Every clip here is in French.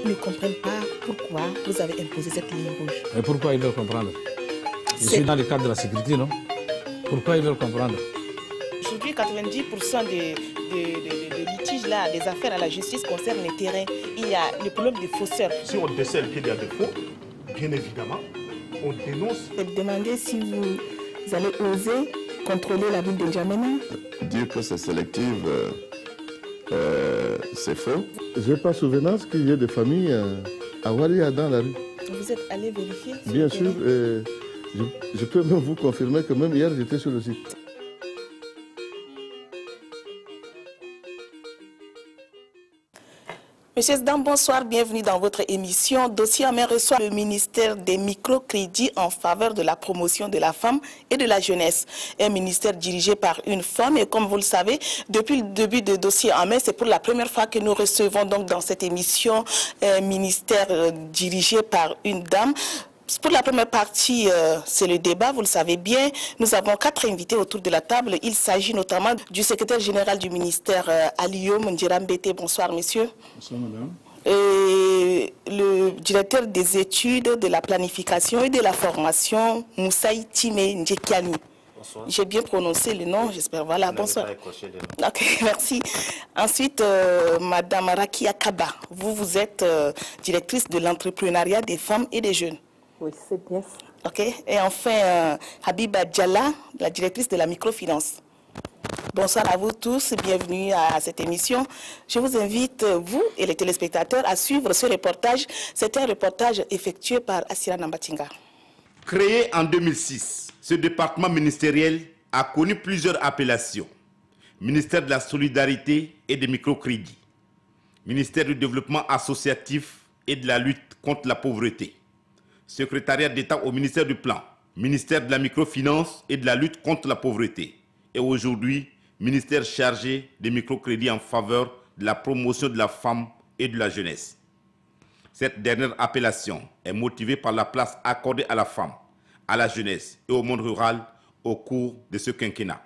Ils ne comprennent pas pourquoi vous avez imposé cette ligne rouge. Et pourquoi ils veulent comprendre? Je suis dans le cadre de la sécurité, non? Pourquoi ils veulent comprendre? Aujourd'hui, 90% des litiges, là, des affaires à la justice concernent les terrains. Il y a le problème des fausseurs. Si on décèle qu'il y a des faux, bien évidemment, on dénonce. Je vais demander si vous allez oser contrôler la ville de N'Djamena. Dire que c'est sélective, c'est faux. Je n'ai pas souvenance qu'il y ait des familles à Waria dans la rue. Vous êtes allé vérifier? Bien sûr, je peux même vous confirmer que même hier j'étais sur le site. Monsieur Zdam, bonsoir, bienvenue dans votre émission. Dossier en main reçoit le ministère des microcrédits en faveur de la promotion de la femme et de la jeunesse. Un ministère dirigé par une femme et comme vous le savez, depuis le début de Dossier en main, c'est pour la première fois que nous recevons donc dans cette émission un ministère dirigé par une dame. Pour la première partie, c'est le débat, vous le savez bien. Nous avons 4 invités autour de la table. Il s'agit notamment du secrétaire général du ministère, Aliyo Ndjirambete. Bonsoir, monsieur. Bonsoir, madame. Et le directeur des études, de la planification et de la formation, Moussaï Time Ndjekiani. Bonsoir. J'ai bien prononcé le nom, j'espère. Voilà, bonsoir. Ok, merci. Ensuite, madame Rakia Kaba, vous êtes directrice de l'entrepreneuriat des femmes et des jeunes. Oui, c'est bien. Ok. Et enfin, Habiba Djalla, la directrice de la microfinance. Bonsoir à vous tous, bienvenue à cette émission. Je vous invite, vous et les téléspectateurs, à suivre ce reportage. C'est un reportage effectué par Assira Nambatinga. Créé en 2006, ce département ministériel a connu plusieurs appellations. Ministère de la Solidarité et des microcrédits, Ministère du Développement associatif et de la lutte contre la pauvreté, Secrétariat d'État au ministère du Plan, Ministère de la Microfinance et de la lutte contre la pauvreté, et aujourd'hui, ministère chargé des microcrédits en faveur de la promotion de la femme et de la jeunesse. Cette dernière appellation est motivée par la place accordée à la femme, à la jeunesse et au monde rural au cours de ce quinquennat.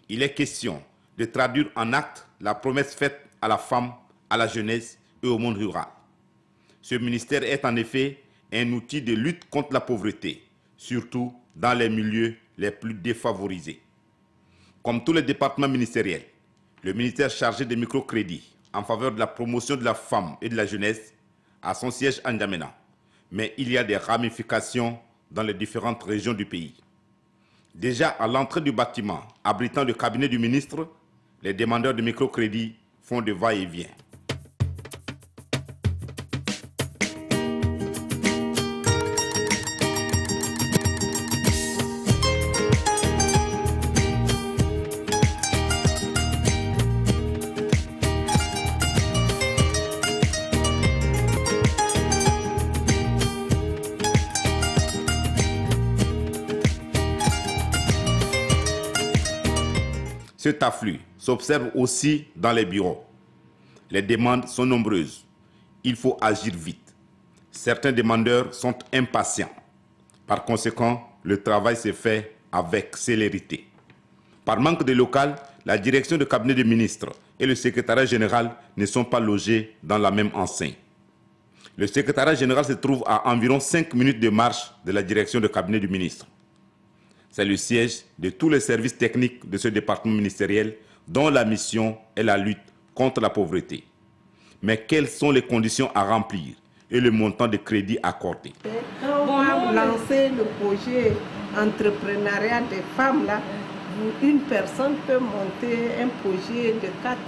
Il est question de traduire en actes la promesse faite à la femme, à la jeunesse et au monde rural. Ce ministère est en effet un outil de lutte contre la pauvreté, surtout dans les milieux les plus défavorisés. Comme tous les départements ministériels, le ministère chargé des microcrédits en faveur de la promotion de la femme et de la jeunesse a son siège à N'Djamena, mais il y a des ramifications dans les différentes régions du pays. Déjà à l'entrée du bâtiment abritant le cabinet du ministre, les demandeurs de microcrédits font de va-et-vient. Cet afflux s'observe aussi dans les bureaux. Les demandes sont nombreuses. Il faut agir vite. Certains demandeurs sont impatients. Par conséquent, le travail se fait avec célérité. Par manque de local, la direction de cabinet du ministre et le secrétariat général ne sont pas logés dans la même enseigne. Le secrétariat général se trouve à environ 5 minutes de marche de la direction de cabinet du ministre. C'est le siège de tous les services techniques de ce département ministériel dont la mission est la lutte contre la pauvreté. Mais quelles sont les conditions à remplir et le montant de crédit accordé? Quand on va lancer le projet entrepreneuriat des femmes, là, une personne peut monter un projet de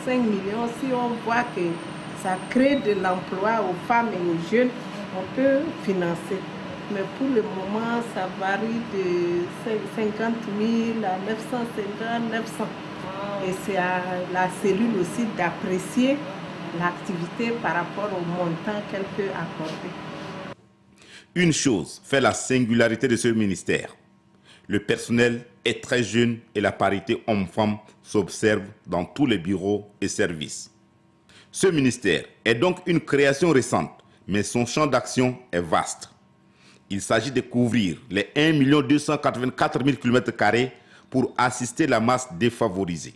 4-5 millions. Si on voit que ça crée de l'emploi aux femmes et aux jeunes, on peut financer. Mais pour le moment, ça varie de 50 000 à 950, 900. Et c'est à la cellule aussi d'apprécier l'activité par rapport au montant qu'elle peut accorder. Une chose fait la singularité de ce ministère. Le personnel est très jeune et la parité homme-femme s'observe dans tous les bureaux et services. Ce ministère est donc une création récente, mais son champ d'action est vaste. Il s'agit de couvrir les 1 284 000 km² pour assister la masse défavorisée.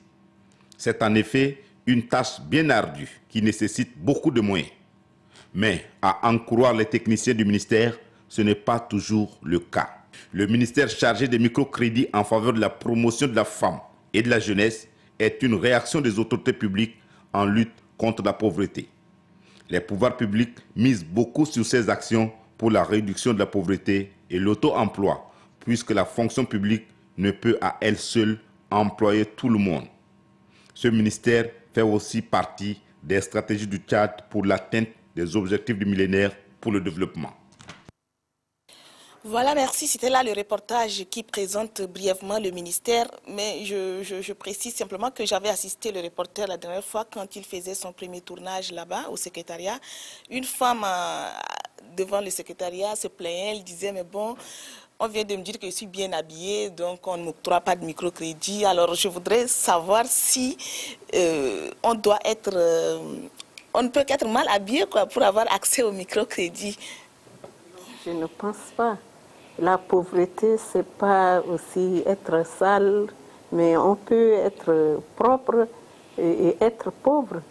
C'est en effet une tâche bien ardue qui nécessite beaucoup de moyens. Mais à en croire les techniciens du ministère, ce n'est pas toujours le cas. Le ministère chargé des microcrédits en faveur de la promotion de la femme et de la jeunesse est une réaction des autorités publiques en lutte contre la pauvreté. Les pouvoirs publics misent beaucoup sur ces actions pour la réduction de la pauvreté et l'auto-emploi, puisque la fonction publique ne peut à elle seule employer tout le monde. Ce ministère fait aussi partie des stratégies du Tchad pour l'atteinte des objectifs du millénaire pour le développement. Voilà, merci. C'était là le reportage qui présente brièvement le ministère. Mais je précise simplement que j'avais assisté le reporter la dernière fois quand il faisait son premier tournage là-bas au secrétariat. Une femme devant le secrétariat se plaignait, elle disait mais bon, on vient de me dire que je suis bien habillée, donc on ne m'octroie pas de microcrédit. Alors je voudrais savoir si on ne peut qu'être mal habillé quoi, pour avoir accès au microcrédit. Je ne pense pas. La pauvreté, ce n'est pas aussi être sale, mais on peut être propre et être pauvre.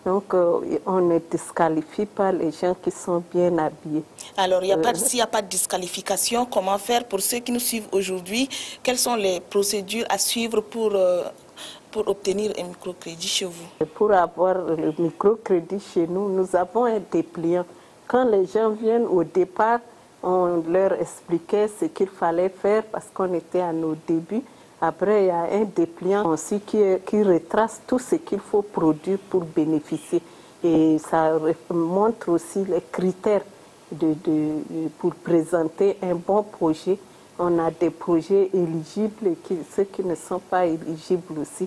Donc, on ne disqualifie pas les gens qui sont bien habillés. Alors, s'il n'y a pas de disqualification, comment faire pour ceux qui nous suivent aujourd'hui? Quelles sont les procédures à suivre pour obtenir un microcrédit chez vous? Pour avoir le microcrédit chez nous, nous avons un dépliant. Quand les gens viennent au départ, on leur expliquait ce qu'il fallait faire parce qu'on était à nos débuts. Après, il y a un dépliant aussi qui retrace tout ce qu'il faut produire pour bénéficier. Et ça montre aussi les critères pour présenter un bon projet. On a des projets éligibles et ceux qui ne sont pas éligibles aussi.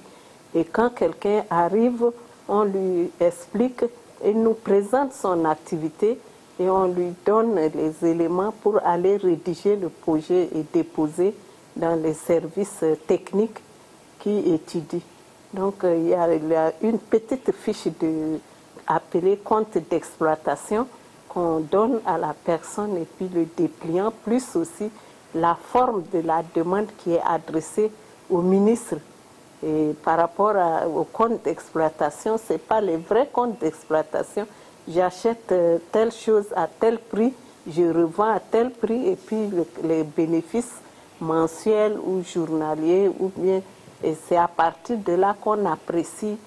Et quand quelqu'un arrive, on lui explique et nous présente son activité. Et on lui donne les éléments pour aller rédiger le projet et déposer dans les services techniques qui étudient. Donc, il y a une petite fiche appelée compte d'exploitation qu'on donne à la personne et puis le dépliant, plus aussi la forme de la demande qui est adressée au ministre. Et par rapport au compte d'exploitation, ce n'est pas le vrai compte d'exploitation. J'achète telle chose à tel prix, je revends à tel prix et puis les bénéfices mensuels ou journaliers ou bien c'est à partir de là qu'on apprécie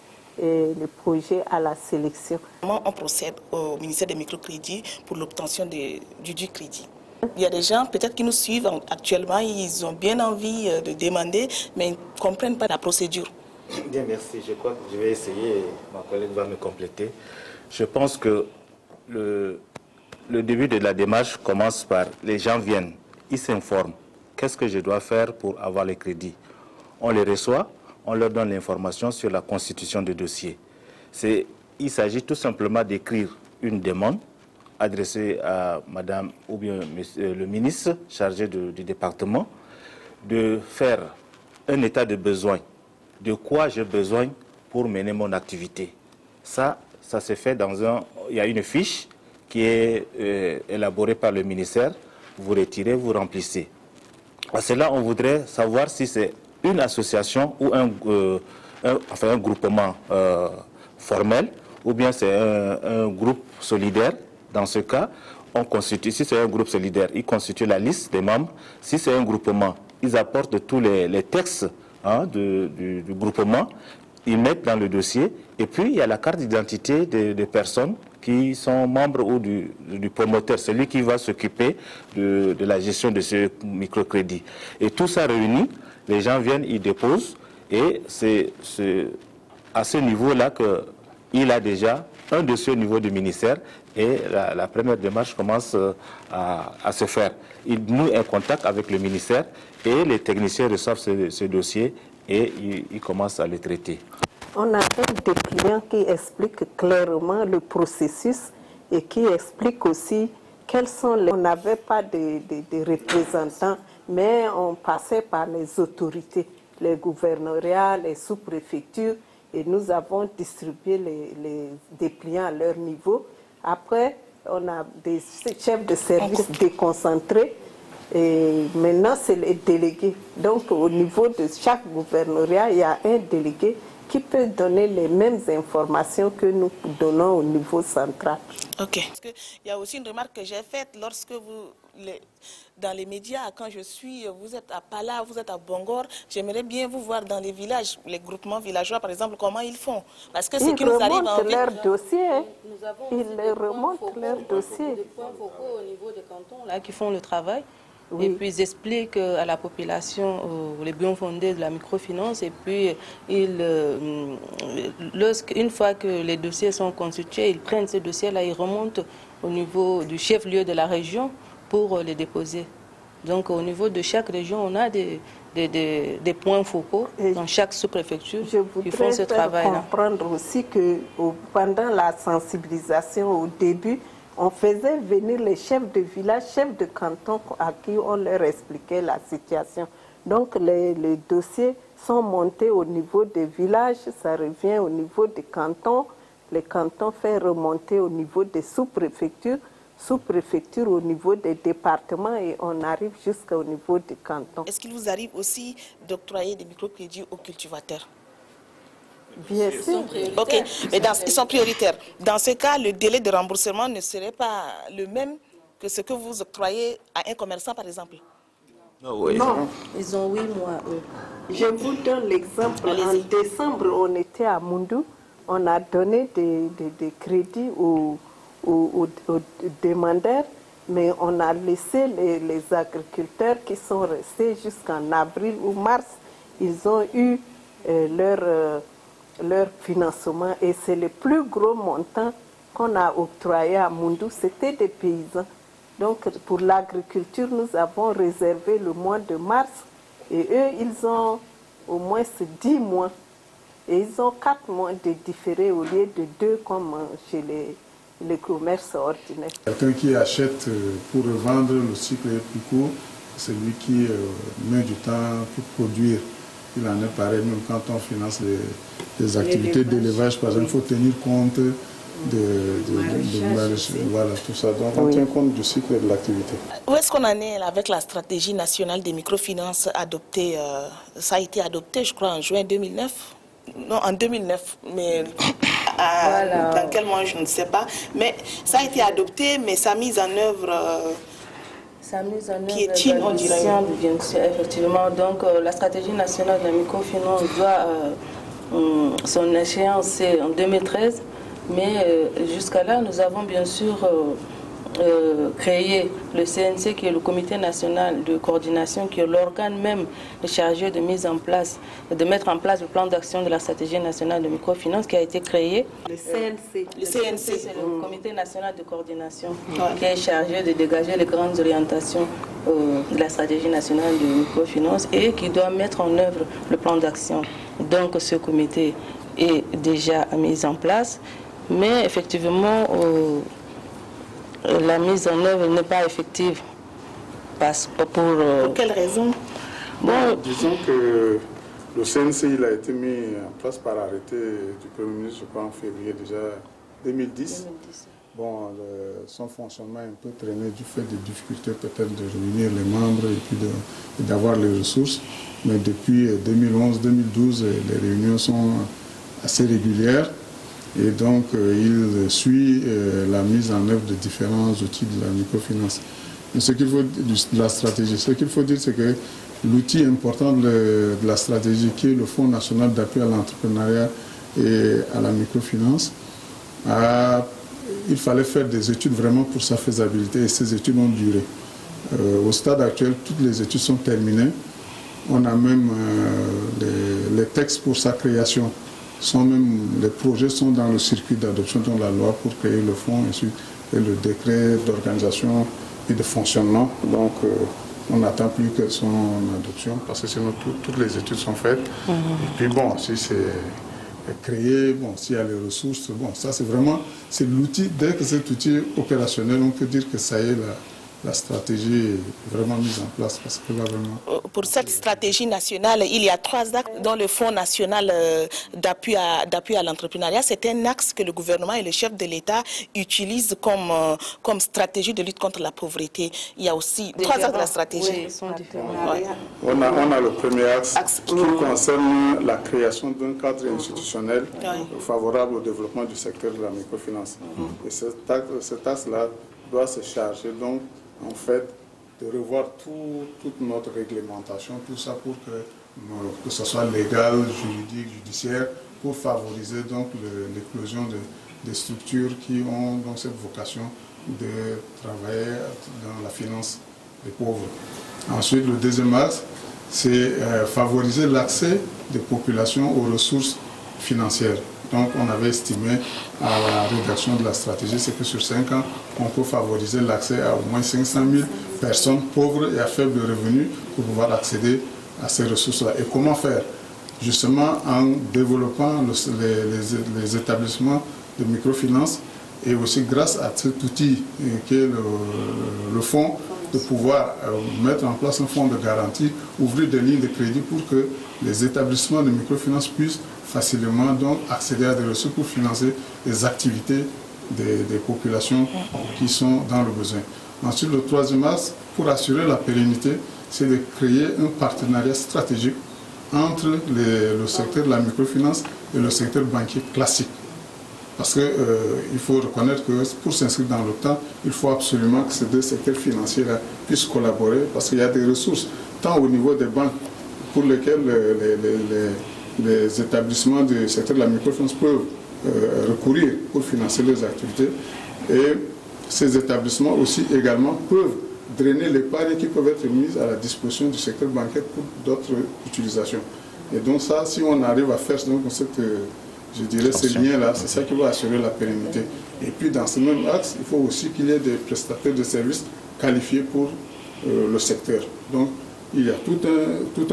le projet à la sélection. Comment on procède au ministère des microcrédits pour l'obtention du crédit? Il y a des gens peut-être qui nous suivent actuellement, ils ont bien envie de demander, mais ils ne comprennent pas la procédure. Bien, merci. Je crois que je vais essayer, ma collègue va me compléter. Je pense que le début de la démarche commence par les gens viennent, ils s'informent. Qu'est-ce que je dois faire pour avoir les crédits? On les reçoit, on leur donne l'information sur la constitution de dossier. Il s'agit tout simplement d'écrire une demande adressée à madame ou bien monsieur, le ministre chargé du département, de faire un état de besoin. De quoi j'ai besoin pour mener mon activité. Ça se fait il y a une fiche qui est élaborée par le ministère. Vous retirez, vous remplissez. À cela, on voudrait savoir si c'est une association ou un groupement formel, ou bien c'est un groupe solidaire. Dans ce cas, on constitue, si c'est un groupe solidaire, ils constituent la liste des membres. Si c'est un groupement, ils apportent tous les textes du groupement. Ils mettent dans le dossier et puis il y a la carte d'identité des personnes qui sont membres ou du promoteur, celui qui va s'occuper de la gestion de ce microcrédit. Et tout ça réuni, les gens viennent, ils déposent et c'est à ce niveau-là qu'il a déjà un dossier au niveau du ministère et la première démarche commence à se faire. Il noue un contact avec le ministère et les techniciens reçoivent ce dossier et ils commencent à le traiter. On a des clients qui expliquent clairement le processus et qui expliquent aussi quels sont les... On n'avait pas de représentants, mais on passait par les autorités, les gouvernorats, les sous-préfectures, et nous avons distribué les dépliants à leur niveau. Après, on a des chefs de service déconcentrés. Et maintenant, c'est les délégués. Donc, au niveau de chaque gouvernorat, il y a un délégué qui peut donner les mêmes informations que nous donnons au niveau central. Ok. Parce que il y a aussi une remarque que j'ai faite lorsque dans les médias, quand je suis, vous êtes à Pala, vous êtes à Bongor, j'aimerais bien vous voir dans les villages, les groupements villageois par exemple, comment ils font. Parce que ce qui nous arrive en ville... leur dossier, ils remontent leur dossier. Des points focaux au niveau des cantons là, qui font le travail. Oui. Et puis ils expliquent à la population les bien fondés de la microfinance et puis une fois que les dossiers sont constitués, ils prennent ces dossiers-là, ils remontent au niveau du chef-lieu de la région pour les déposer. Donc au niveau de chaque région, on a des points focaux dans chaque sous-préfecture qui font ce travail-là. Je voudrais comprendre aussi que pendant la sensibilisation au début, on faisait venir les chefs de village, chefs de canton à qui on leur expliquait la situation. Donc les dossiers sont montés au niveau des villages, ça revient au niveau des cantons. Les cantons font remonter au niveau des sous-préfectures, sous-préfecture au niveau des départements et on arrive jusqu'au niveau des cantons. Est-ce qu'il vous arrive aussi d'octroyer des microcrédits aux cultivateurs? Bien sûr. Ok, mais ils sont prioritaires. Dans ce cas, le délai de remboursement ne serait pas le même que ce que vous octroyez à un commerçant, par exemple? Non, ils ont 8 mois, eux. Je vous donne l'exemple. En décembre, on était à Moundou. On a donné des crédits aux demandeurs, mais on a laissé les agriculteurs qui sont restés jusqu'en avril ou mars. Ils ont eu leur financement et c'est le plus gros montant qu'on a octroyé à Moundou, c'était des paysans. Donc pour l'agriculture, nous avons réservé le mois de mars et eux, ils ont au moins 10 mois. Et ils ont 4 mois de différé au lieu de 2 comme chez les commerces ordinaires. Quelqu'un qui achète pour revendre, le cycle est plus court, c'est lui qui met du temps pour produire. Il en est pareil, même quand on finance les activités d'élevage, par exemple, il faut tenir compte voilà, tout ça. Donc on tient compte du cycle de l'activité. Où est-ce qu'on en est avec la stratégie nationale des microfinances adoptée? Ça a été adopté, je crois, en juin 2009. Non, en 2009, mais voilà. Dans quel mois, je ne sais pas. Mais ça a été adopté, mais sa mise en œuvre... Sa mise en œuvre piétine, on dirait. Bien sûr, effectivement. Donc, la stratégie nationale de la microfinance doit... son échéance, c'est en 2013. Mais jusqu'à là, nous avons bien sûr créé le CNC, qui est le Comité national de coordination, qui est l'organe même chargé de mise en place, de mettre en place le plan d'action de la stratégie nationale de microfinance qui a été créé. Le CNC. Le CNC, c'est le Comité national de coordination qui est chargé de dégager les grandes orientations de la stratégie nationale de microfinance et qui doit mettre en œuvre le plan d'action. Donc ce comité est déjà mis en place, mais effectivement la mise en œuvre n'est pas effective. Pour quelle raison? Bon, disons que le CNC il a été mis en place par arrêté du Premier ministre, je crois, en février déjà 2010. Bon, son fonctionnement est un peu traîné du fait des difficultés peut-être de réunir les membres et puis d'avoir les ressources. Mais depuis 2011-2012, les réunions sont assez régulières. Et donc, il suit la mise en œuvre de différents outils de la microfinance. Mais ce qu'il faut de la stratégie, ce qu'il faut dire, c'est que l'outil important de la stratégie, qui est le Fonds national d'appui à l'entrepreneuriat et à la microfinance, il fallait faire des études vraiment pour sa faisabilité et ces études ont duré. Au stade actuel, toutes les études sont terminées. On a même les textes pour sa création. Les projets sont dans le circuit d'adoption de la loi pour créer le fonds et le décret d'organisation et de fonctionnement. Donc, on n'attend plus que son adoption parce que sinon toutes les études sont faites. Et puis bon, si c'est créé, bon, s'il y a les ressources, bon, ça c'est vraiment, c'est l'outil. Dès que cet outil est opérationnel, on peut dire que ça y est, la stratégie est vraiment mise en place parce que là, vraiment... Pour cette stratégie nationale, il y a 3 axes dans le Fonds national d'appui à l'entrepreneuriat. C'est un axe que le gouvernement et le chef de l'État utilisent comme stratégie de lutte contre la pauvreté. Il y a aussi 3 axes de la stratégie. Oui, ils sont différents. Ouais. On a le premier axe qui concerne la création d'un cadre institutionnel favorable au développement du secteur de la microfinance. Et cet axe-là doit se charger donc en fait de revoir toute notre réglementation, tout ça pour que ce soit légal, juridique, judiciaire, pour favoriser donc l'éclosion des structures qui ont donc cette vocation de travailler dans la finance des pauvres. Ensuite, le deuxième axe, c'est favoriser l'accès des populations aux ressources financières. Donc, on avait estimé à la rédaction de la stratégie, c'est que sur 5 ans, on peut favoriser l'accès à au moins 500 000 personnes pauvres et à faible revenu pour pouvoir accéder à ces ressources-là. Et comment faire? Justement, en développant les établissements de microfinance et aussi grâce à cet outil qui est le fonds, de pouvoir mettre en place un fonds de garantie, ouvrir des lignes de crédit pour que les établissements de microfinance puissent facilement donc accéder à des ressources pour financer les activités des populations qui sont dans le besoin. Ensuite, le troisième axe, pour assurer la pérennité, c'est de créer un partenariat stratégique entre le secteur de la microfinance et le secteur banquier classique. Parce qu'il faut reconnaître que pour s'inscrire dans le temps, il faut absolument que ces 2 secteurs financiers-là puissent collaborer parce qu'il y a des ressources, tant au niveau des banques pour lesquelles les établissements du secteur de la microfinance peuvent recourir pour financer leurs activités. Et ces établissements aussi également peuvent drainer l'épargne qui peuvent être mise à la disposition du secteur bancaire pour d'autres utilisations. Et donc ça, si on arrive à faire donc, je dirais ces liens-là, c'est ça qui va assurer la pérennité. Et puis dans ce même axe, il faut aussi qu'il y ait des prestataires de services qualifiés pour le secteur. Donc il y a tout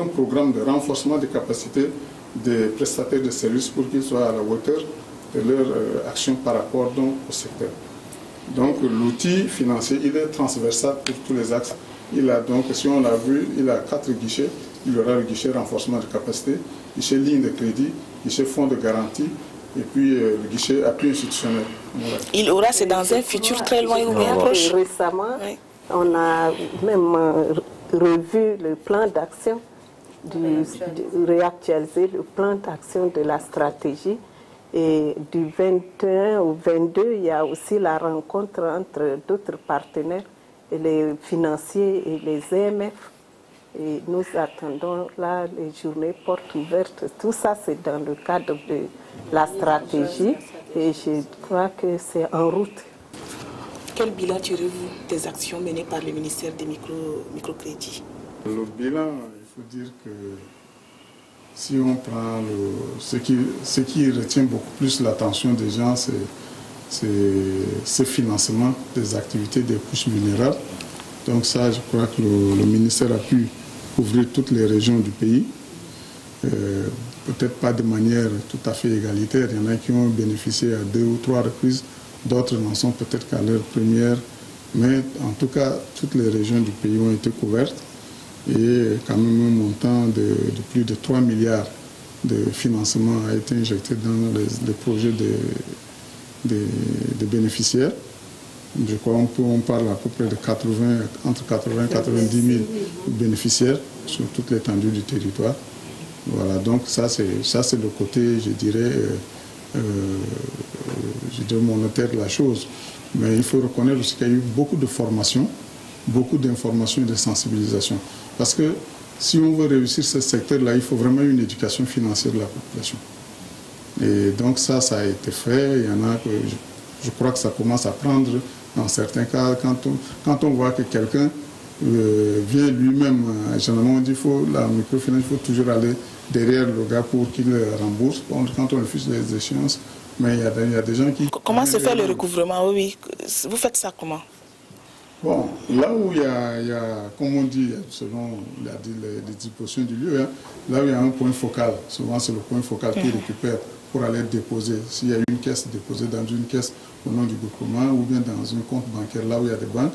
un programme de renforcement des capacités des prestataires de services pour qu'ils soient à la hauteur de leur action par rapport donc, au secteur. Donc l'outil financier, il est transversal pour tous les axes. Il a donc, si on l'a vu, il a 4 guichets. Il y aura le guichet renforcement de capacité, guichet ligne de crédit, guichet fonds de garantie et puis le guichet appui institutionnel. Voilà. Il aura, c'est dans un futur très loin ou bien proche. Récemment, on a même revu le plan d'action, réactualiser le plan d'action de la stratégie. Et du 21 au 22, il y a aussi la rencontre entre d'autres partenaires, les financiers et les EMF. Et nous attendons là les journées portes ouvertes. Tout ça, c'est dans le cadre de la stratégie. Et je crois que c'est en route. Quel bilan tirez-vous des actions menées par le ministère des microcrédits? Le bilan, il faut dire que si on prend ce qui retient beaucoup plus l'attention des gens, c'est ce financement des activités des couches vulnérables. Donc ça, je crois que le ministère a pu couvrir toutes les régions du pays. Peut-être pas de manière tout à fait égalitaire. Il y en a qui ont bénéficié à 2 ou 3 reprises, d'autres n'en sont peut-être qu'à leur première. Mais en tout cas, toutes les régions du pays ont été couvertes. Et quand même un montant de plus de 3 milliards de financement a été injecté dans les projets de bénéficiaires. Je crois qu'on parle à peu près de entre 80 et 90 000 bénéficiaires sur toute l'étendue du territoire. Voilà, donc ça c'est le côté, je dirais monétaire de la chose. Mais il faut reconnaître aussi qu'il y a eu beaucoup de formations, beaucoup d'informations et de sensibilisation. Parce que si on veut réussir ce secteur-là, il faut vraiment une éducation financière de la population. Et donc ça a été fait. Il y en a que je crois que ça commence à prendre dans certains cas. Quand on voit que quelqu'un vient lui-même, généralement on dit la microfinance, il faut toujours aller derrière le gars pour qu'il rembourse. Quand on refuse les échéances, mais il y a des gens qui... Comment se fait le recouvrement? Oui, vous faites ça comment? Bon, là où il y a, comme on dit, selon les dispositions du lieu, hein, là où il y a un point focal, souvent c'est le point focal qui récupère pour aller déposer. S'il y a une caisse déposée dans une caisse au nom du groupement ou bien dans un compte bancaire, là où il y a des banques,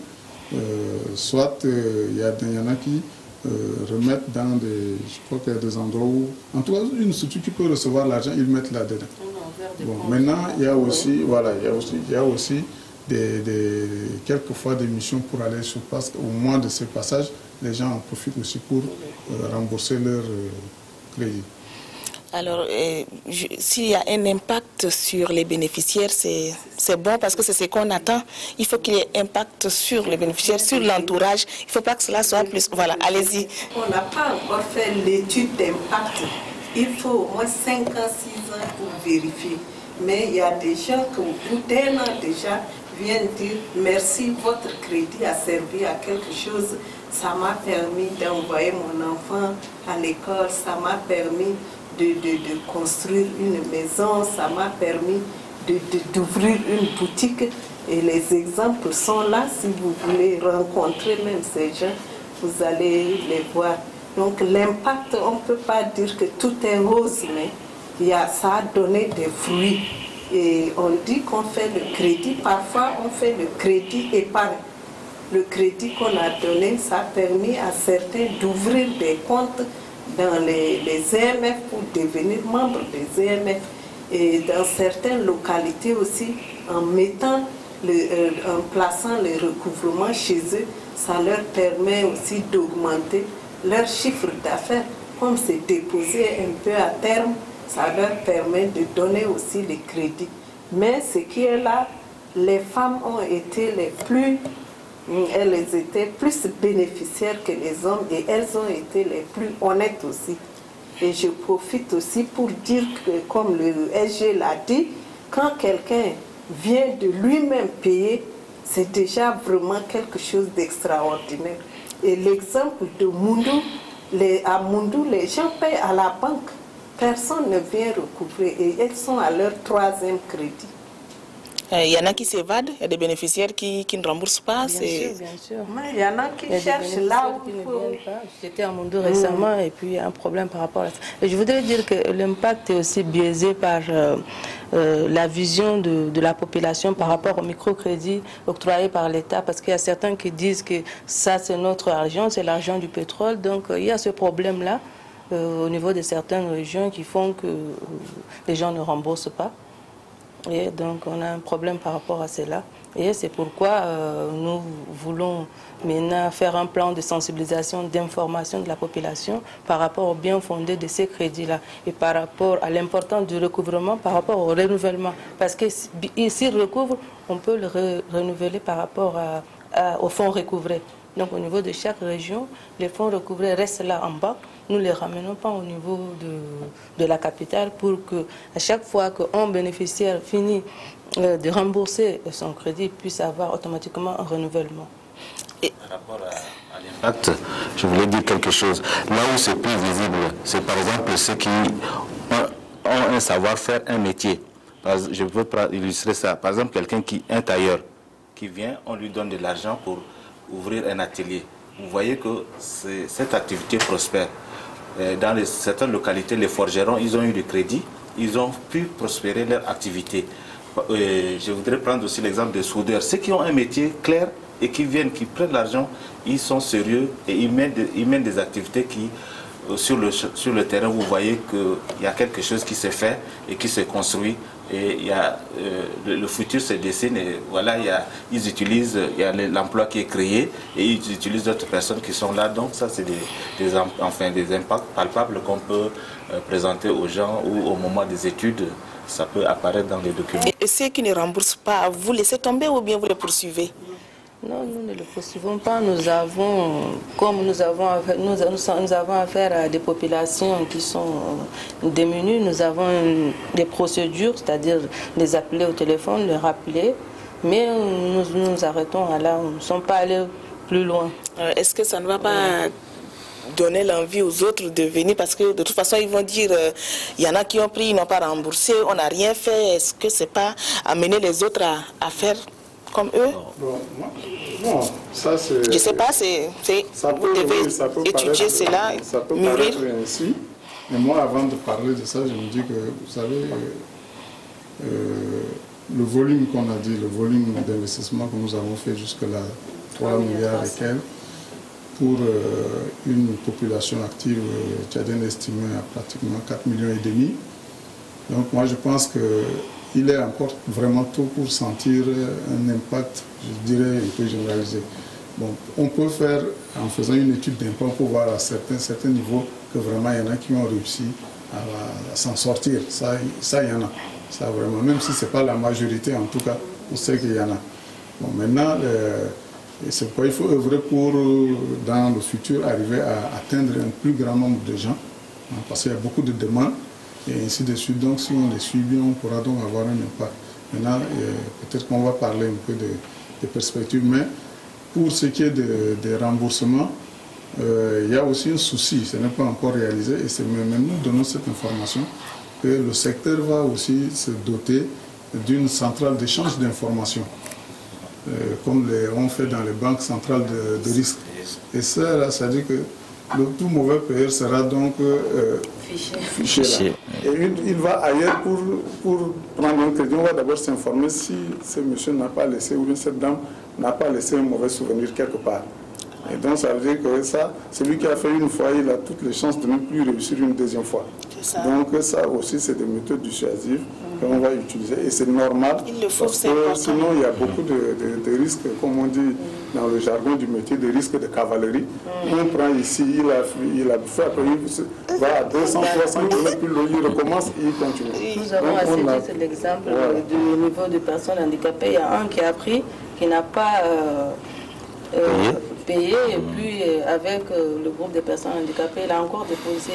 soit il y en a qui remettent dans des... Je crois qu'il y a des endroits où... En tout cas, une structure qui peut recevoir l'argent, ils mettent là-dedans. Bon, maintenant, il y a aussi, voilà, il y a aussi quelquefois des missions pour aller sur place. Au moins de ces passages, les gens en profitent aussi pour rembourser leur crédit. Alors, s'il y a un impact sur les bénéficiaires, c'est bon parce que c'est ce qu'on attend. Il faut qu'il y ait un impact sur les bénéficiaires, sur l'entourage. Il ne faut pas que cela soit plus... Voilà, allez-y. On n'a pas encore fait l'étude d'impact. Il faut au moins 5 ans, 6 ans pour vérifier. Mais il y a des gens qui, au bout d'1 an déjà, viennent dire merci, votre crédit a servi à quelque chose. Ça m'a permis d'envoyer mon enfant à l'école, ça m'a permis de construire une maison, ça m'a permis d'ouvrir une boutique. Et les exemples sont là. Si vous voulez rencontrer même ces gens, vous allez les voir. Donc l'impact, on ne peut pas dire que tout est rose, mais ça a donné des fruits. Et on dit qu'on fait le crédit, parfois on fait le crédit épargne. Le crédit qu'on a donné, ça a permis à certains d'ouvrir des comptes dans les EMF pour devenir membres des EMF. Et dans certaines localités aussi, en plaçant les recouvrements chez eux, ça leur permet aussi d'augmenter leur chiffre d'affaires. Comme c'est déposé un peu à terme, ça leur permet de donner aussi les crédits. Mais ce qui est là, les femmes ont été elles étaient plus bénéficiaires que les hommes et elles ont été les plus honnêtes aussi. Et je profite aussi pour dire que, comme le SG l'a dit, quand quelqu'un vient de lui-même payer, c'est déjà vraiment quelque chose d'extraordinaire. Et l'exemple de Moundou, à Moundou, les gens payent à la banque. Personne ne vient recouvrer et elles sont à leur 3e crédit. Il y en a qui s'évadent, il y a des bénéficiaires qui ne remboursent pas. Bien sûr. Il y en a qui cherchent là où il faut. J'étais à Moundou récemment et puis il y a un problème par rapport à ça. Et je voudrais dire que l'impact est aussi biaisé par la vision de la population par rapport au microcrédit octroyé par l'État, parce qu'il y a certains qui disent que ça c'est notre argent, c'est l'argent du pétrole. Donc il y a ce problème-là au niveau de certaines régions qui font que les gens ne remboursent pas. Et donc on a un problème par rapport à cela. Et c'est pourquoi nous voulons maintenant faire un plan de sensibilisation, d'information de la population par rapport au bien fondé de ces crédits-là et par rapport à l'importance du recouvrement, par rapport au renouvellement. Parce que s'ils recouvrent, on peut le renouveler par rapport aux fonds recouvrés. Donc au niveau de chaque région, les fonds recouvrés restent là en bas. Nous ne les ramenons pas au niveau de la capitale pour que à chaque fois qu'un bénéficiaire finit de rembourser son crédit, puisse avoir automatiquement un renouvellement. Et par rapport à l'impact, je voulais dire quelque chose. Là où c'est plus visible, c'est par exemple ceux qui ont un savoir-faire, un métier. Je peux illustrer ça. Par exemple, quelqu'un qui est un tailleur, qui vient, on lui donne de l'argent pour ouvrir un atelier. Vous voyez que cette activité prospère. Dans certaines localités, les forgerons, ils ont eu du crédit, ils ont pu prospérer leur activité. Je voudrais prendre aussi l'exemple des soudeurs. Ceux qui ont un métier clair et qui viennent, qui prennent l'argent, ils sont sérieux et ils mènent des activités qui, sur le terrain, vous voyez qu'il y a quelque chose qui se fait et qui se construit. Et il y a, le futur se dessine et voilà, ils utilisent, il y a l'emploi qui est créé et ils utilisent d'autres personnes qui sont là. Donc ça, c'est des impacts palpables qu'on peut présenter aux gens ou au moment des études, ça peut apparaître dans les documents. Et ceux qui ne remboursent pas, vous laissez tomber ou bien vous les poursuivez? Non, nous ne le poursuivons pas. Nous avons affaire à des populations qui sont démunies. Nous avons des procédures, c'est-à-dire les appeler au téléphone, les rappeler. Mais nous nous arrêtons à là, nous ne sommes pas allés plus loin. Est-ce que ça ne va pas donner l'envie aux autres de venir? Parce que de toute façon, ils vont dire, il y en a qui ont pris, ils n'ont pas remboursé, on n'a rien fait. Est-ce que ce n'est pas amener les autres à faire comme eux? Bon, ça c'est... Je ne sais pas, vous devez étudier cela, ça peut mûrir. paraître ainsi, mais moi avant de parler de ça, je me dis que, vous savez, le volume qu'on a dit, le volume d'investissement que nous avons fait jusque-là, 3 milliards et quelques pour une population active tchadienne estimée à pratiquement 4,5 millions. Donc moi je pense qu'il est encore vraiment tôt pour sentir un impact, je dirais, un peu généralisé. Bon, on peut faire, en faisant une étude d'impact, pour voir à certains niveaux que vraiment il y en a qui ont réussi à s'en sortir. Ça, il y en a. Ça, vraiment, même si ce n'est pas la majorité, en tout cas, on sait qu'il y en a. Bon, maintenant, c'est pourquoi il faut œuvrer pour, dans le futur, arriver à atteindre un plus grand nombre de gens, hein, parce qu'il y a beaucoup de demandes, et ainsi de suite. Donc, si on les suit bien, on pourra donc avoir un impact. Maintenant, peut-être qu'on va parler un peu de perspectives, mais pour ce qui est des remboursements, il y a aussi un souci, ce n'est pas encore réalisé, et c'est même nous donnons cette information, que le secteur va aussi se doter d'une centrale d'échange d'informations, comme on fait dans les banques centrales de risque. Et ça, ça dit que le tout mauvais payeur sera donc fiché. Et il va ailleurs pour prendre un crédit. On va d'abord s'informer si ce monsieur n'a pas laissé, ou bien cette dame n'a pas laissé un mauvais souvenir quelque part. Et donc ça veut dire que ça, celui qui a fait une fois, il a toutes les chances de ne plus réussir une deuxième fois. Donc ça aussi, c'est des méthodes dissuasives qu'on va utiliser. Et c'est normal, parce que sinon il y a beaucoup de risques, comme on dit dans le jargon du métier, des risques de cavalerie. On prend ici, il a fait, après il va à 200, 300 km plus loin, il recommence et il continue. Nous avons assez l'exemple du niveau de personnes handicapées. Il y a un qui a pris, qui n'a pas payé, et puis avec le groupe de personnes handicapées, il a encore déposé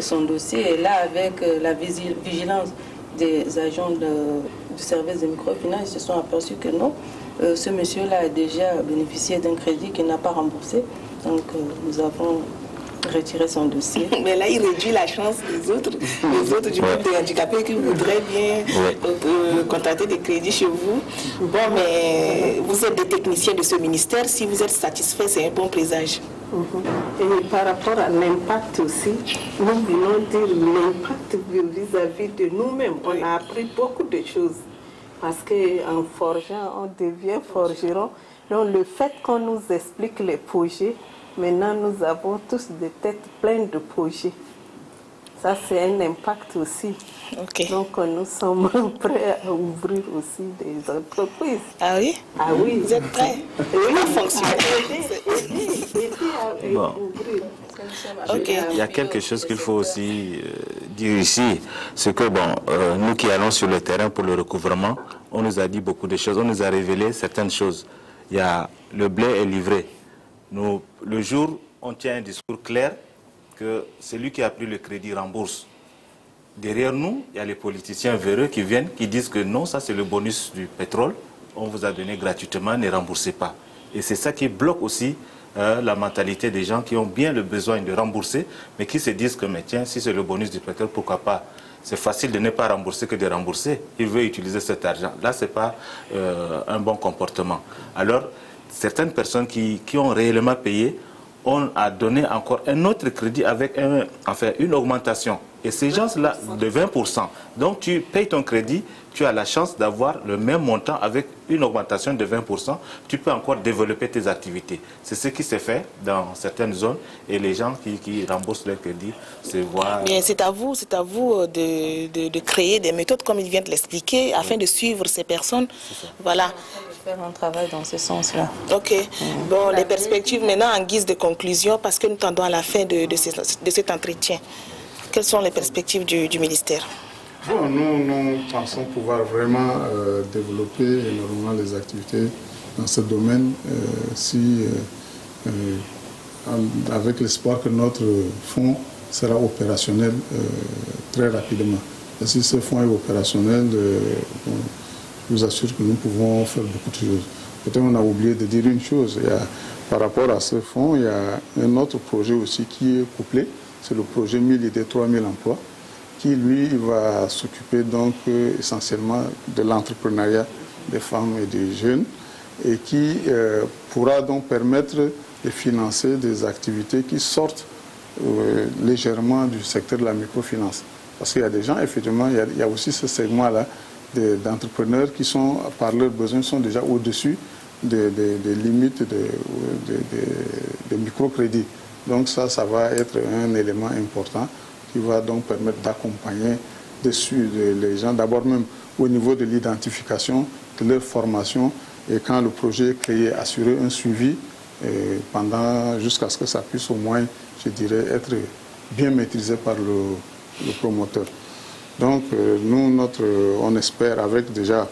son dossier, et là avec la vigilance des agents du service de microfinance, ils se sont aperçus que non, ce monsieur-là a déjà bénéficié d'un crédit qu'il n'a pas remboursé, donc nous avons retiré son dossier. Mais là, il réduit la chance des autres du groupe de handicapés qui voudraient bien contracter des crédits chez vous. Bon, mais vous êtes des techniciens de ce ministère. Si vous êtes satisfait, c'est un bon présage. Et par rapport à l'impact aussi, nous voulons dire l'impact vis-à-vis de nous-mêmes. On a appris beaucoup de choses. Parce qu'en forgeant, on devient forgeron. Donc le fait qu'on nous explique les projets, maintenant, nous avons tous des têtes pleines de projets. Ça, c'est un impact aussi. Donc, nous sommes prêts à ouvrir aussi des entreprises. Ah oui? Ah oui. Vous êtes prêts? Oui, à fonctionner. Bon. Il y a quelque chose qu'il faut aussi dire ici. C'est que, nous qui allons sur le terrain pour le recouvrement, on nous a dit beaucoup de choses. On nous a révélé certaines choses. Il y a le blé est livré. Le jour, on tient un discours clair que celui qui a pris le crédit rembourse. Derrière nous, il y a les politiciens véreux qui viennent, qui disent que non, ça c'est le bonus du pétrole, on vous a donné gratuitement, ne remboursez pas. Et c'est ça qui bloque aussi la mentalité des gens qui ont bien le besoin de rembourser, mais qui se disent que, mais tiens, si c'est le bonus du pétrole, pourquoi pas? C'est facile de ne pas rembourser que de rembourser. Il veut utiliser cet argent. Là, ce n'est pas un bon comportement. Alors, certaines personnes qui ont réellement payé, on a donné encore un autre crédit avec une augmentation. Et ces gens-là, de 20%. Donc tu payes ton crédit, tu as la chance d'avoir le même montant avec une augmentation de 20%. Tu peux encore développer tes activités. C'est ce qui s'est fait dans certaines zones. Et les gens qui remboursent leur crédit se voient... Bien, c'est à vous de créer des méthodes, comme il vient de l'expliquer, afin de suivre ces personnes. Voilà. Faire un travail dans ce sens-là. Ok. Bon, les perspectives maintenant en guise de conclusion, parce que nous tendons à la fin de cet entretien. Quelles sont les perspectives du ministère? Bon, nous pensons pouvoir vraiment développer énormément les activités dans ce domaine avec l'espoir que notre fonds sera opérationnel très rapidement. Et si ce fonds est opérationnel, je vous assure que nous pouvons faire beaucoup de choses. Peut-être on a oublié de dire une chose. Par rapport à ce fonds, il y a un autre projet aussi qui est couplé. C'est le projet 1000 idées, 3000 emplois, qui lui va s'occuper donc essentiellement de l'entrepreneuriat des femmes et des jeunes et qui pourra donc permettre de financer des activités qui sortent légèrement du secteur de la microfinance. Parce qu'il y a des gens, effectivement, il y a aussi ce segment-là d'entrepreneurs qui sont, par leurs besoins, sont déjà au-dessus des limites de microcrédit. Donc ça va être un élément important qui va donc permettre d'accompagner les gens, d'abord même au niveau de l'identification, de leur formation, et quand le projet est créé, assurer un suivi jusqu'à ce que ça puisse au moins, je dirais, être bien maîtrisé par le promoteur. Donc nous, on espère avec déjà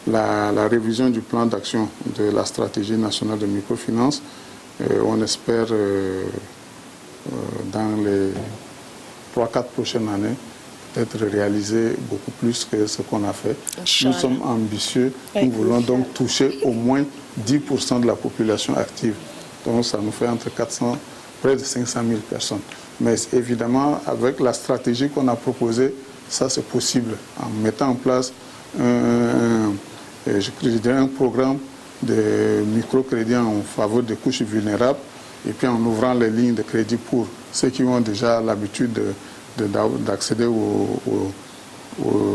la révision du plan d'action de la stratégie nationale de microfinance, on espère dans les 3-4 prochaines années être réalisé beaucoup plus que ce qu'on a fait. Nous sommes ambitieux, nous voulons donc toucher au moins 10% de la population active. Donc ça nous fait entre 400, près de 500 000 personnes. Mais évidemment, avec la stratégie qu'on a proposée, ça c'est possible. En mettant en place je dirais un programme de microcrédit en faveur des couches vulnérables, et puis en ouvrant les lignes de crédit pour ceux qui ont déjà l'habitude d'accéder aux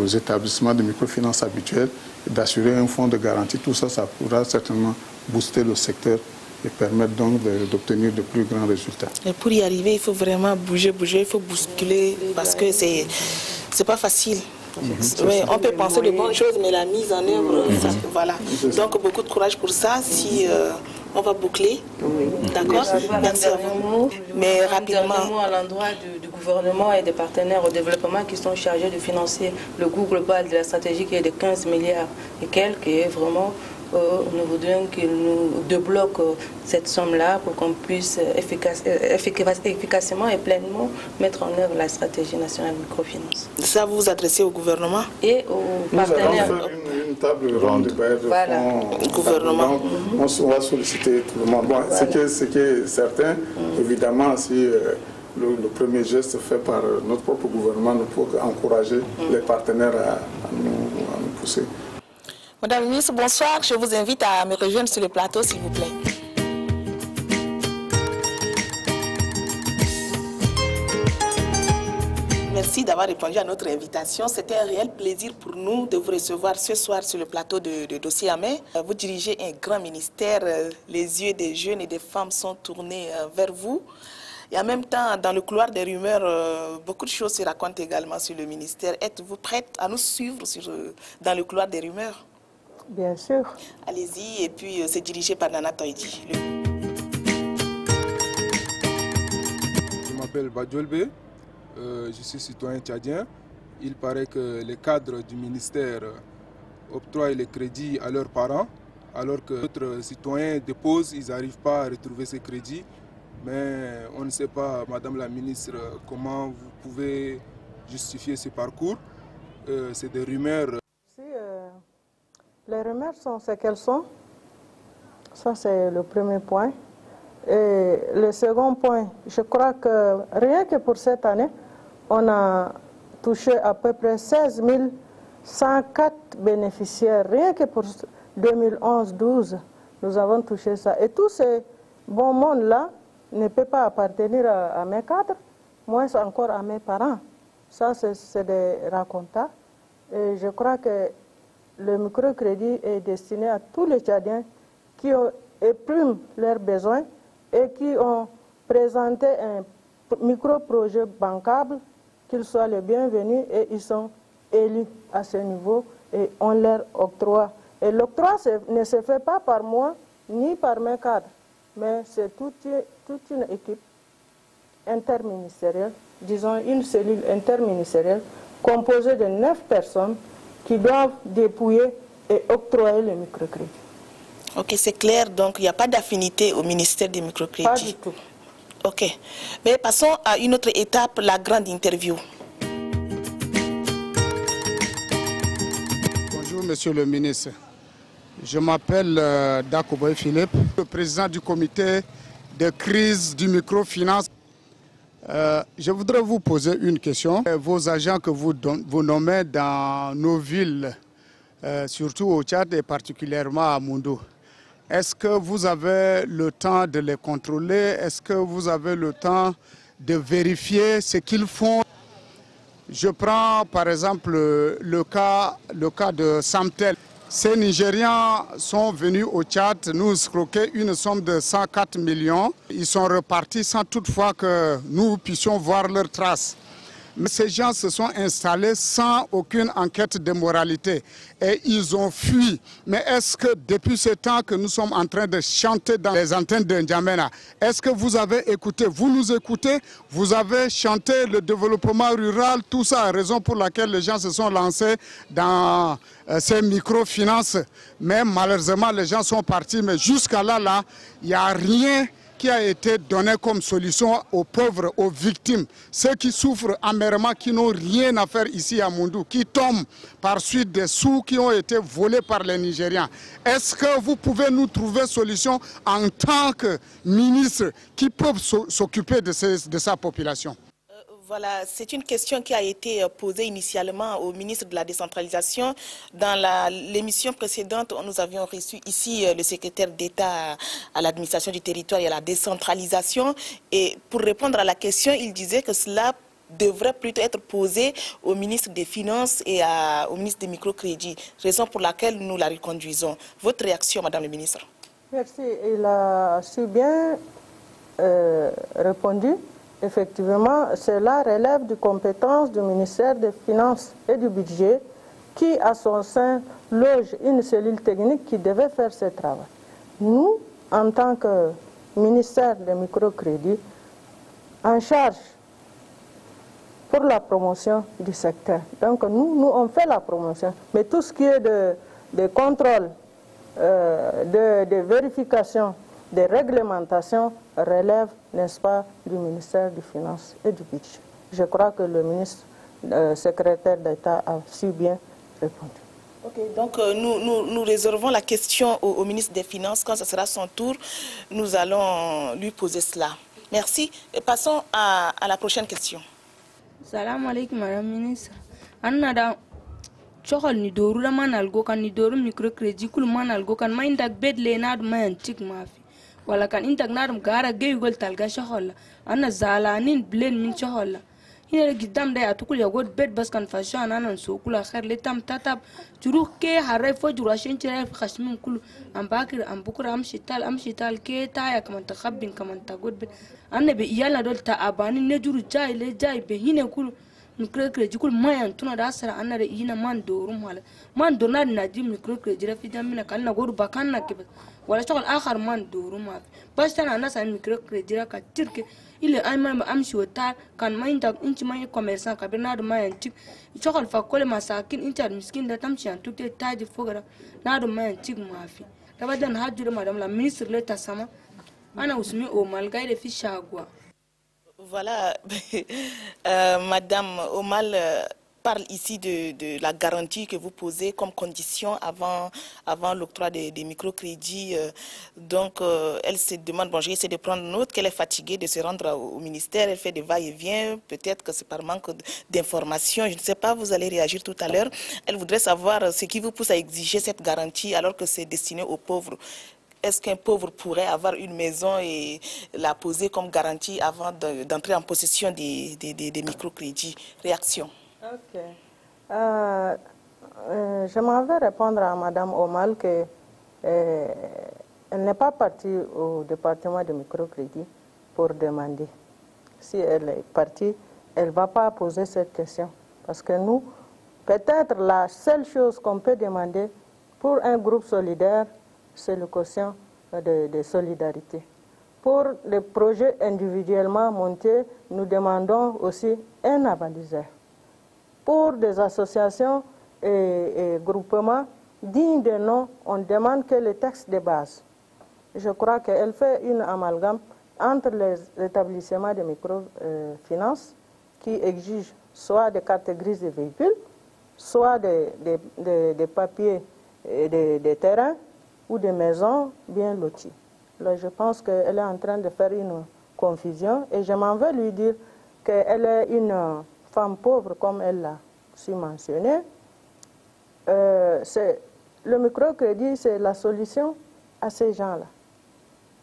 établissements de microfinance habituels, d'assurer un fonds de garantie. Tout ça, ça pourra certainement booster le secteur et permettre donc d'obtenir de plus grands résultats. Et pour y arriver, il faut vraiment bouger, il faut bousculer, parce que c'est pas facile. Oui, on peut penser de bonnes choses, mais la mise en œuvre, voilà. Donc beaucoup de courage pour ça. Si on va boucler, d'accord. Merci à vous. Mais rapidement, à l'endroit du gouvernement et des partenaires au développement qui sont chargés de financer le coût global de la stratégie qui est de 15 milliards et quelques, et vraiment nous voudrions qu'ils nous débloquent cette somme-là pour qu'on puisse efficacement et pleinement mettre en œuvre la stratégie nationale de microfinance. Ça, vous vous adressez au gouvernement et aux partenaires. Nous allons faire une table ronde de bailleurs de fonds. Gouvernement. On va solliciter tout le monde. Bon, ce qui est certain, évidemment, si le premier geste fait par notre propre gouvernement, nous pouvons encourager les partenaires à nous pousser. Madame la ministre, bonsoir. Je vous invite à me rejoindre sur le plateau, s'il vous plaît. Merci d'avoir répondu à notre invitation. C'était un réel plaisir pour nous de vous recevoir ce soir sur le plateau de Dossier à main. Vous dirigez un grand ministère. Les yeux des jeunes et des femmes sont tournés vers vous. Et en même temps, dans le couloir des rumeurs, beaucoup de choses se racontent également sur le ministère. Êtes-vous prête à nous suivre dans le couloir des rumeurs? Bien sûr. Allez-y, et puis c'est dirigé par Nana Toïdi. Je m'appelle Badjolbe, je suis citoyen tchadien. Il paraît que les cadres du ministère octroient les crédits à leurs parents, alors que d'autres citoyens déposent, ils n'arrivent pas à retrouver ces crédits. Mais on ne sait pas, Madame la ministre, comment vous pouvez justifier ce parcours. C'est des rumeurs. Les rumeurs sont ce qu'elles sont. Ça, c'est le premier point. Et le second point, je crois que rien que pour cette année, on a touché à peu près 16 104 bénéficiaires. Rien que pour 2011-12, nous avons touché ça. Et tous ces bons mondes-là ne peuvent pas appartenir à mes cadres, moins encore à mes parents. Ça, c'est des racontats. Et je crois que le microcrédit est destiné à tous les Tchadiens qui ont éprouvé leurs besoins et qui ont présenté un micro-projet bancable, qu'ils soient les bienvenus, et ils sont élus à ce niveau et on leur octroie. Et l'octroi ne se fait pas par moi ni par mes cadres, mais c'est toute une équipe interministérielle, disons une cellule interministérielle composée de 9 personnes qui doivent dépouiller et octroyer le microcrédit. Ok, c'est clair, donc il n'y a pas d'affinité au ministère des microcrédits. Pas du tout. Ok, mais passons à une autre étape, la grande interview. Bonjour Monsieur le ministre, je m'appelle Dakoboy Philippe, le président du comité de crise du microfinance. Je voudrais vous poser une question. Vos agents que vous nommez dans nos villes, surtout au Tchad et particulièrement à Moundou, est-ce que vous avez le temps de les contrôler? Est-ce que vous avez le temps de vérifier ce qu'ils font? Je prends par exemple le cas de Samtel. Ces Nigérians sont venus au Tchad nous escroquer une somme de 104 millions. Ils sont repartis sans toutefois que nous puissions voir leurs traces. Mais ces gens se sont installés sans aucune enquête de moralité et ils ont fui. Mais est-ce que depuis ce temps que nous sommes en train de chanter dans les antennes de N'Djamena, est-ce que vous avez écouté, vous nous écoutez, vous avez chanté le développement rural, tout ça, raison pour laquelle les gens se sont lancés dans ces microfinances. Mais malheureusement, les gens sont partis. Mais jusqu'à là, il n'y a rien qui a été donné comme solution aux pauvres, aux victimes, ceux qui souffrent amèrement, qui n'ont rien à faire ici à Moundou, qui tombent par suite des sous qui ont été volés par les Nigérians. Est-ce que vous pouvez nous trouver solution en tant que ministre qui peuvent s'occuper de sa population? Voilà, c'est une question qui a été posée initialement au ministre de la décentralisation. Dans l'émission précédente, nous avions reçu ici le secrétaire d'État à l'administration du territoire et à la décentralisation. Et pour répondre à la question, il disait que cela devrait plutôt être posé au ministre des Finances et au ministre des microcrédits, raison pour laquelle nous la reconduisons. Votre réaction, Madame le ministre? Merci. Il a si bien répondu. Effectivement, cela relève de compétences du ministère des Finances et du Budget qui, à son sein, loge une cellule technique qui devait faire ce travail. Nous, en tant que ministère des microcrédits, en charge pour la promotion du secteur. Donc nous on fait la promotion, mais tout ce qui est de contrôle, de vérification, de réglementation relève, n'est-ce pas, du ministère des Finances et du Budget. Je crois que le ministre, secrétaire d'État a si bien répondu. Okay, donc nous réservons la question au ministre des Finances. Quand ce sera son tour, nous allons lui poser cela. Merci. Et passons à la prochaine question. Salam alaikum, Madame la ministre. Anna chokol ni doru da manal go kan ni doru microcredit kul manal go kan ma indak bed le nad man tik mafi wala kan intak nadum gara gey gol talga chokol anna zalanin blen min chokol hina gidam da atukul ya god bed bas kan fashion anan so kula khair le tam tatab juru ke haray fo juru shin tire khashmin kul am bakir am bukura am shital ke ta ya kaman takhabbin kaman ta god bed anna be yalla dol ta abani ne juru jay le jay be hina kul microcredit kul mayan tuna da asara anna da ina man dorum wala man dorna na di microcredit rafi jamina kan na goru bakan na ke wala chokol akhar man dorum ma bas tana na sa microcredit ka tirke ile ay man am shi wata kan man da inci man commerçant ka bena da mayan tik chokol fa kole masakin intar miskin da tamci an tukte taji fogara na da mayan tik mafi da badan hajjure madame la ministre leta sama ana usmi o malgai da fi shagwa. Voilà, Madame Omal parle ici de la garantie que vous posez comme condition avant l'octroi des microcrédits. Donc, elle se demande, bon, j'ai essayé de prendre note, qu'elle est fatiguée de se rendre au ministère, elle fait des va-et-vient, peut-être que c'est par manque d'informations, je ne sais pas, vous allez réagir tout à l'heure. Elle voudrait savoir ce qui vous pousse à exiger cette garantie alors que c'est destiné aux pauvres. Est-ce qu'un pauvre pourrait avoir une maison et la poser comme garantie avant d'entrer en possession des microcrédits? Réaction. Ok. Je m'en vais répondre à Mme Omal qu'elle n'est pas partie au département de microcrédit pour demander. Si elle est partie, elle ne va pas poser cette question. Parce que nous, peut-être la seule chose qu'on peut demander pour un groupe solidaire, c'est le quotient de solidarité. Pour les projets individuellement montés, nous demandons aussi un avaliseur. Pour des associations et groupements dignes de nom, on demande que le texte de base. Je crois qu'elle fait une amalgame entre les établissements de microfinance qui exigent soit des catégories de véhicules, soit des papiers et des terrains, ou des maisons bien loties. Là, je pense qu'elle est en train de faire une confusion et je m'en vais lui dire qu'elle est une femme pauvre, comme elle l'a aussi mentionné. Le microcrédit, c'est la solution à ces gens-là.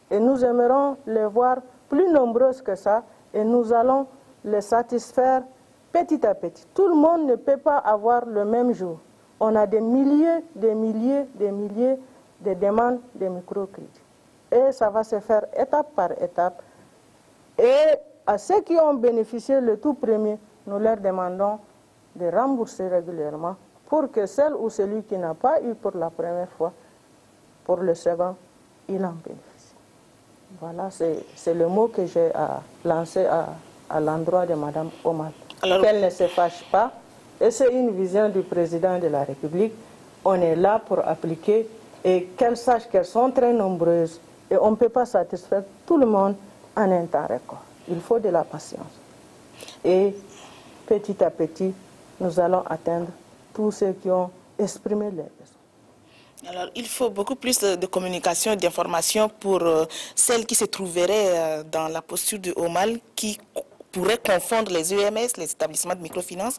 Et nous aimerons les voir plus nombreuses que ça et nous allons les satisfaire petit à petit. Tout le monde ne peut pas avoir le même jour. on a des milliers de demandes de microcrédit. Et ça va se faire étape par étape. Et à ceux qui ont bénéficié le tout premier, nous leur demandons de rembourser régulièrement pour que celle ou celui qui n'a pas eu pour la première fois, pour le second, il en bénéficie. Voilà, c'est le mot que j'ai lancé à l'endroit de Mme Omar. Qu'elle ne se fâche pas. Et c'est une vision du président de la République. On est là pour appliquer et qu'elles sachent qu'elles sont très nombreuses. Et on ne peut pas satisfaire tout le monde en un temps record. Il faut de la patience. Et petit à petit, nous allons atteindre tous ceux qui ont exprimé leurs besoins. Alors, il faut beaucoup plus de communication et d'information pour celles qui se trouveraient dans la posture de Omal, qui pourraient confondre les EMS, les établissements de microfinance,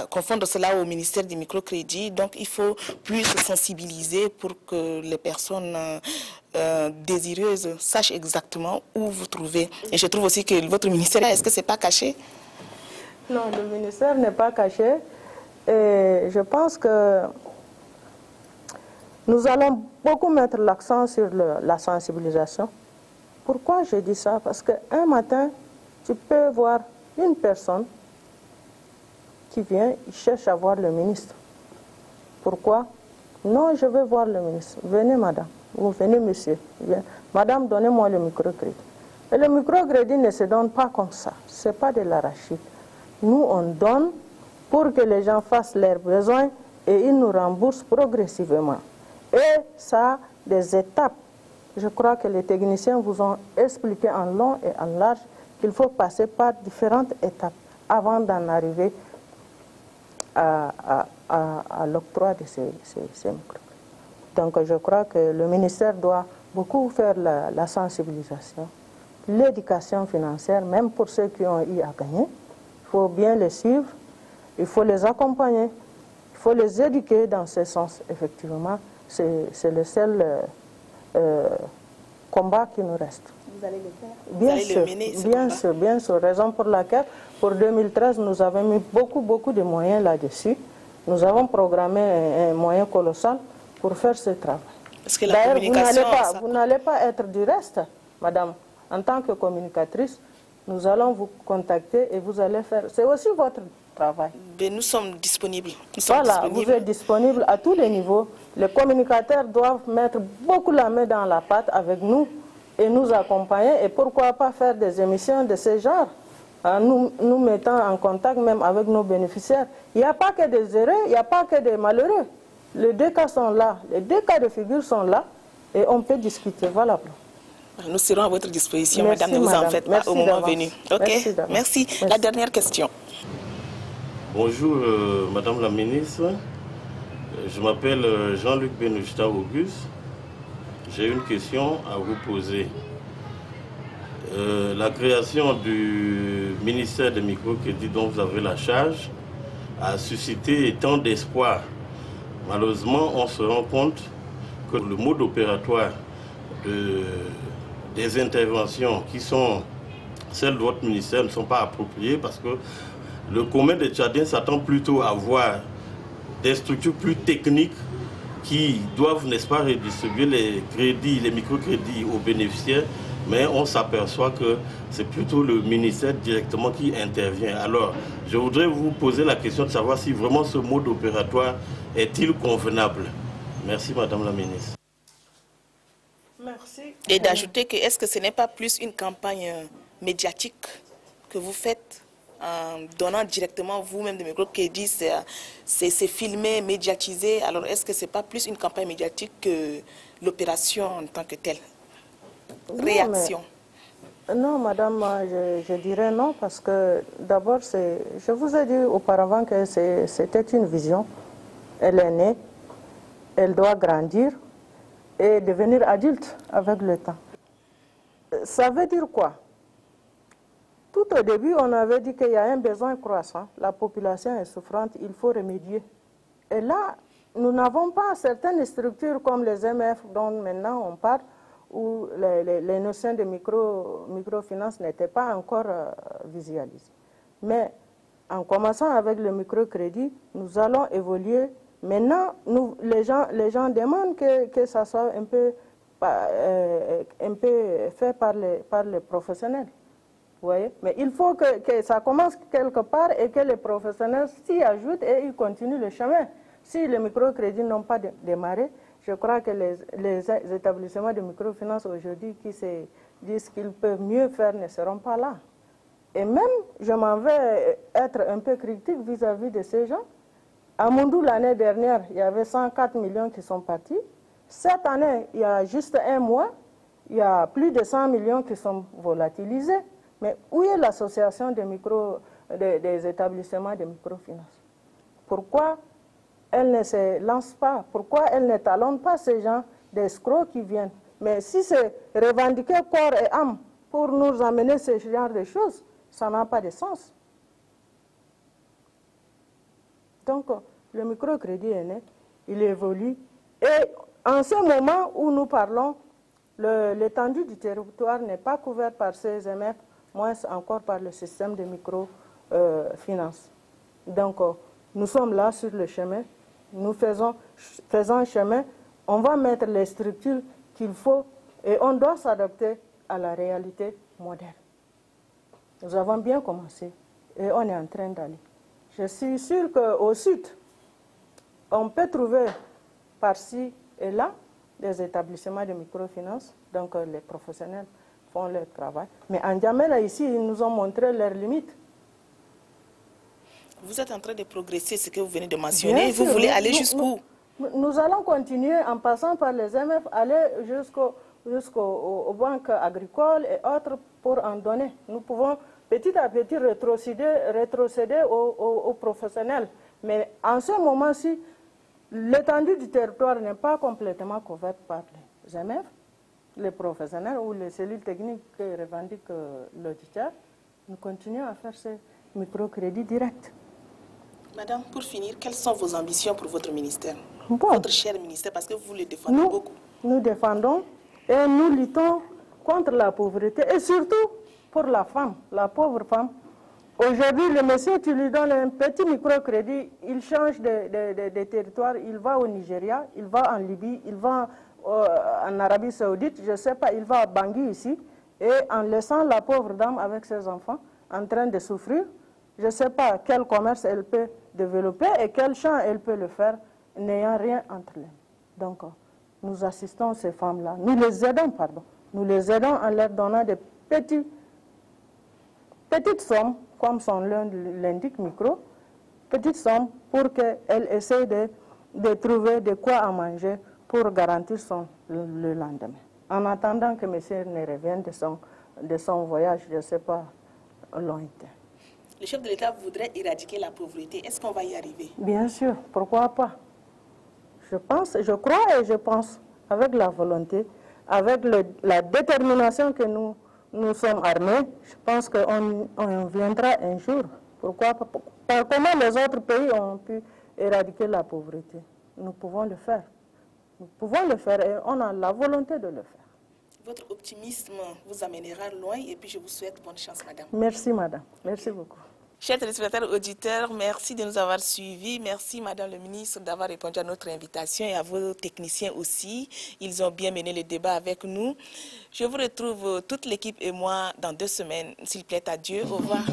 confondre cela au ministère du microcrédit. Donc, il faut plus sensibiliser pour que les personnes désireuses sachent exactement où vous trouvez. Et je trouve aussi que votre ministère, est-ce que ce n'est pas caché? Non, le ministère n'est pas caché. Et je pense que nous allons beaucoup mettre l'accent sur la sensibilisation. Pourquoi je dis ça? Parce qu'un matin, tu peux voir une personne qui vient, il cherche à voir le ministre. Pourquoi? Non, je veux voir le ministre. Venez, madame. Ou venez, monsieur. Viens. Madame, donnez-moi le microcrédit. Et le microcrédit ne se donne pas comme ça. Ce n'est pas de l'arachide. Nous, on donne pour que les gens fassent leurs besoins et ils nous remboursent progressivement. Et ça, des étapes. Je crois que les techniciens vous ont expliqué en long et en large qu'il faut passer par différentes étapes avant d'en arriver à l'octroi de ces microcrédits. Donc je crois que le ministère doit beaucoup faire la sensibilisation, l'éducation financière, même pour ceux qui ont eu à gagner. Il faut bien les suivre, il faut les accompagner, il faut les éduquer dans ce sens, effectivement. C'est le seul combat qui nous reste. Vous allez le faire? Bien sûr, bien sûr. Raison pour laquelle, pour 2013, nous avons mis beaucoup de moyens là-dessus. Nous avons programmé un moyen colossal pour faire ce travail. D'ailleurs, vous n'allez pas être du reste, madame. En tant que communicatrice, nous allons vous contacter et vous allez faire... C'est aussi votre travail. Mais nous sommes disponibles. Vous êtes disponible à tous les niveaux. Les communicateurs doivent mettre beaucoup la main dans la pâte avec nous et nous accompagner. Et pourquoi pas faire des émissions de ce genre, nous mettant en contact même avec nos bénéficiaires. Il n'y a pas que des heureux, il n'y a pas que des malheureux. Les deux cas sont là, les deux cas de figure sont là et on peut discuter. Voilà. Nous serons à votre disposition, madame, ne vous en faites pas au moment venu. Ok, merci. La dernière question. Bonjour, madame la ministre. Je m'appelle Jean-Luc Benouchta Auguste. J'ai une question à vous poser. La création du ministère des microcrédits dont vous avez la charge a suscité tant d'espoir. Malheureusement, on se rend compte que le mode opératoire des interventions qui sont celles de votre ministère ne sont pas appropriées parce que le commun des Tchadiens s'attend plutôt à voir des structures plus techniques qui doivent, n'est-ce pas, redistribuer les crédits, les microcrédits aux bénéficiaires, mais on s'aperçoit que c'est plutôt le ministère directement qui intervient. Alors, je voudrais vous poser la question de savoir si vraiment ce mode opératoire est-il convenable. Merci, madame la ministre. Merci. Et d'ajouter que est-ce que ce n'est pas plus une campagne médiatique que vous faites en donnant directement vous-même des microcrédits, c'est filmé, médiatisé. Alors est-ce que ce n'est pas plus une campagne médiatique que l'opération en tant que telle? Réaction? Non, madame, je dirais non, parce que d'abord, je vous ai dit auparavant que c'était une vision. Elle est née, elle doit grandir et devenir adulte avec le temps. Ça veut dire quoi? Tout au début, on avait dit qu'il y a un besoin croissant, la population est souffrante, il faut remédier. Et là, nous n'avons pas certaines structures comme les MF dont maintenant on parle, où les notions de microfinance n'étaient pas encore visualisées. Mais en commençant avec le microcrédit, nous allons évoluer Maintenant, les gens demandent que ça soit un peu fait par les professionnels. Vous voyez? Mais il faut que ça commence quelque part et que les professionnels s'y ajoutent et ils continuent le chemin. Si les microcrédits n'ont pas démarré, je crois que les établissements de microfinance aujourd'hui qui se disent qu'ils peuvent mieux faire ne seront pas là. Et même, je m'en vais être un peu critique vis-à-vis de ces gens. À Moundou, l'année dernière, il y avait 104 millions qui sont partis. Cette année, il y a juste un mois, il y a plus de 100 millions qui sont volatilisés. Mais où est l'association des établissements de microfinance? Pourquoi elle ne se lance pas? Pourquoi elle ne talonne pas ces gens d'escrocs qui viennent? Mais si c'est revendiquer corps et âme pour nous amener ce genre de choses, ça n'a pas de sens. Donc, le microcrédit est né, il évolue. Et en ce moment où nous parlons, l'étendue du territoire n'est pas couverte par CSMF, moins encore par le système de microfinance. Donc, nous sommes là sur le chemin, nous faisons un chemin, on va mettre les structures qu'il faut et on doit s'adapter à la réalité moderne. Nous avons bien commencé et on est en train d'aller. Je suis sûre qu'au sud, on peut trouver par-ci et là des établissements de microfinance, donc les professionnels font leur travail. Mais en Djamena, ici, ils nous ont montré leurs limites. Vous êtes en train de progresser, ce que vous venez de mentionner. Vous voulez aller jusqu'où? Nous allons continuer en passant par les MF, aller jusqu'aux banques agricoles et autres pour en donner. Nous pouvons petit à petit rétrocéder aux professionnels. Mais en ce moment-ci, l'étendue du territoire n'est pas complètement couverte par les MF, les professionnels ou les cellules techniques que revendique l'auditeur. Nous continuons à faire ces microcrédits directs. Madame, pour finir, quelles sont vos ambitions pour votre ministère? Votre cher ministère, parce que vous le défendez beaucoup. Nous défendons et nous luttons contre la pauvreté et surtout pour la femme, la pauvre femme. Aujourd'hui, le monsieur, tu lui donnes un petit microcrédit, il change de territoire, il va au Nigeria, il va en Libye, il va en Arabie Saoudite, je ne sais pas, il va à Bangui ici, et en laissant la pauvre dame avec ses enfants en train de souffrir, je ne sais pas quel commerce elle peut développer et quel champ elle peut le faire, n'ayant rien entre les mains. Donc, nous assistons ces femmes-là, nous les aidons, nous les aidons en leur donnant des petites sommes, comme son nom l'indique, micro, petites sommes pour qu'elles essayent de trouver de quoi à manger pour garantir le lendemain. En attendant que monsieur ne revienne de son voyage, je ne sais pas, lointain. Le chef de l'État voudrait éradiquer la pauvreté. Est-ce qu'on va y arriver? Bien sûr, pourquoi pas? Je crois et je pense, avec la volonté, avec la détermination que nous sommes armés, je pense qu'on viendra un jour. Pourquoi pas? Comment les autres pays ont pu éradiquer la pauvreté? Nous pouvons le faire. Nous pouvons le faire et on a la volonté de le faire. Votre optimisme vous amènera loin et puis je vous souhaite bonne chance, madame. Merci, madame. Merci beaucoup. Chers téléspectateurs auditeurs, merci de nous avoir suivis. Merci, madame le ministre, d'avoir répondu à notre invitation et à vos techniciens aussi. Ils ont bien mené le débat avec nous. Je vous retrouve, toute l'équipe et moi, dans 2 semaines. S'il plaît à Dieu, au revoir.